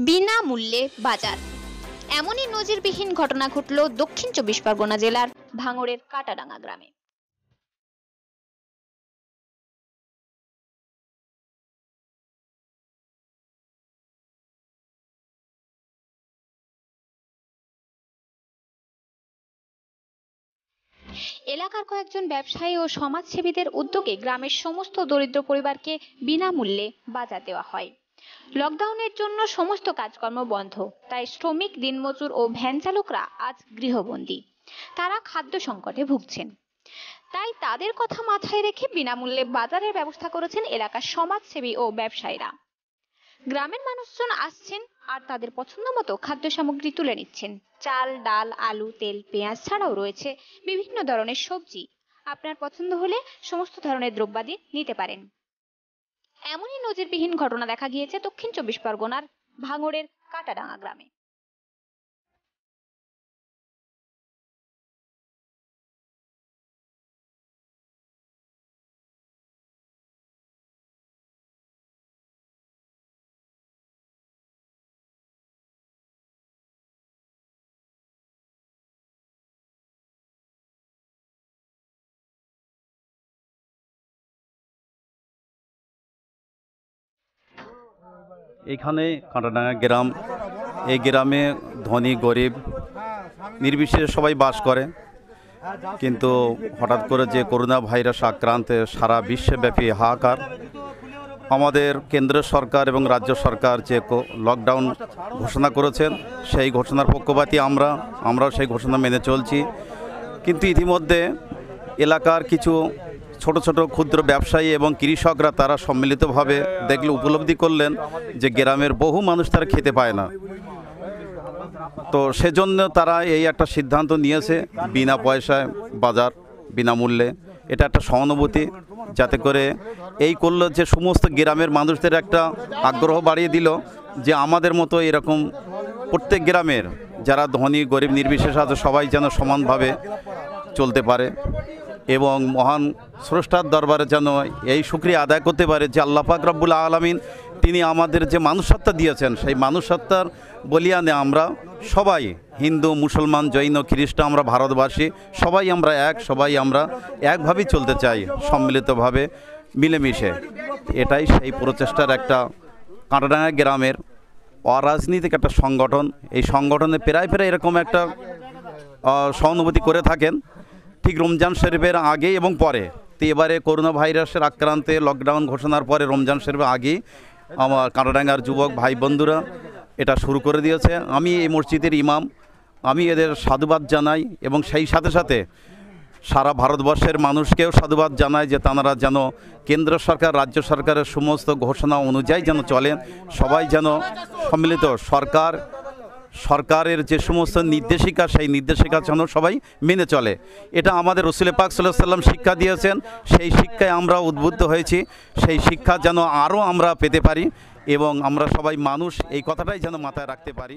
বিনামূল্যে বাজার। এমনই নজিরবিহীন ঘটনা ঘটল দক্ষিণ ২৪ পরগনা জেলার ভাঙড়ের কাটাডাঙ্গা গ্রামে। এলাকার কয়েকজন ব্যবসায়ী ও সমাজসেবীদের উদ্যোগে গ্রামের সমস্ত দরিদ্র পরিবারকে বিনামূল্যে বাজার দেওয়া হয়। লকডাউনের জন্য সমস্ত কাজকর্ম বন্ধ, তাই শ্রমিক, দিনমজুর ও ভ্যান চালকরা আজ গৃহবন্দী। তারা খাদ্য সংকটে ভুগছেন, তাই তাদের কথা মাথায় রেখে বিনামূল্যে বাজারের ব্যবস্থা করেছেন এলাকার সমাজসেবী ও ব্যবসায়ীরা। গ্রামের মানুষজন আসছেন আর তাদের পছন্দ মতো খাদ্য সামগ্রী তুলে নিচ্ছেন। চাল, ডাল, আলু, তেল, পেঁয়াজ ছাড়াও রয়েছে বিভিন্ন ধরনের সবজি। আপনার পছন্দ হলে সমস্ত ধরনের দ্রব্যাদি নিতে পারেন। এমনই নজিরবিহীন ঘটনা দেখা গিয়েছে দক্ষিণ ২৪ পরগনার ভাঙড়ের কাটাডাঙ্গা গ্রামে। এখানে কাটাডাঙ্গা গ্রাম, এই গ্রামে ধনী গরিব নির্বিশেষে সবাই বাস করে, কিন্তু হঠাৎ করে যে করোনা ভাইরাস আক্রান্তে সারা বিশ্বব্যাপী হাহাকার। আমাদের কেন্দ্র সরকার এবং রাজ্য সরকার যে লকডাউন ঘোষণা করেছেন, সেই ঘোষণার পক্ষপাতী আমরাও সেই ঘোষণা মেনে চলছি। কিন্তু ইতিমধ্যে এলাকার কিছু ছোট ছোট ক্ষুদ্র ব্যবসায়ী এবং কৃষকরা তারা সম্মিলিতভাবে দেখলে উপলব্ধি করলেন যে গ্রামের বহু মানুষ তারা খেতে পায় না। তো সেজন্য তারা এই একটা সিদ্ধান্ত নিয়েছে, বিনা পয়সায় বাজার, বিনামূল্যে। এটা একটা সহানুভূতি, যাতে করে এই করলো যে সমস্ত গ্রামের মানুষদের একটা আগ্রহ বাড়িয়ে দিল যে আমাদের মতো এরকম প্রত্যেক গ্রামের যারা ধনী গরিব নির্বিশেষে আছে সবাই যেন সমানভাবে চলতে পারে এবং মহান স্রষ্টার দরবারে যেন এই শুকরিয়া আদায় করতে পারে যে আল্লাহ পাক রব্বুল আলামিন তিনি আমাদের যে মানুষসত্তা দিয়েছেন, সেই মানুষসত্তার বলিয়ানে আমরা সবাই হিন্দু, মুসলমান, জৈন, খ্রিস্টান, আমরা ভারতবাসী সবাই আমরা সবাই আমরা একভাবেই চলতে চাই, সম্মিলিতভাবে মিলেমিশে। এটাই সেই প্রচেষ্টার একটা কাটাডাঙ্গা গ্রামের অরাজনৈতিক একটা সংগঠন। এই সংগঠনে প্রায় এরকম একটা সহানুভূতি করে থাকেন ঠিক রমজান শরীফের আগে এবং পরে। তো এবারে করোনা ভাইরাসের আক্রান্তে লকডাউন ঘোষণার পরে রমজান শরীফের আগেই আমার কাটাডাঙ্গার যুবক ভাই বন্ধুরা এটা শুরু করে দিয়েছে। আমি এই মসজিদের ইমাম, আমি এদের সাধুবাদ জানাই এবং সেই সাথে সাথে সারা ভারতবর্ষের মানুষকেও সাধুবাদ জানাই যে তাঁরা যেন কেন্দ্র সরকার, রাজ্য সরকারের সমস্ত ঘোষণা অনুযায়ী যেন চলেন, সবাই যেন সম্মিলিত সরকারের যে সমস্ত নির্দেশিকা, সেই নির্দেশিকা যেন সবাই মেনে চলে। এটা আমাদের রাসূল পাক সাল্লাল্লাহু আলাইহি ওয়াসাল্লাম শিক্ষা দিয়েছেন, সেই শিক্ষায় আমরা উদ্বুদ্ধ হয়েছি। সেই শিক্ষা যেন আরও আমরা পেতে পারি এবং আমরা সবাই মানুষ এই কথাটাই যেন মাথায় রাখতে পারি।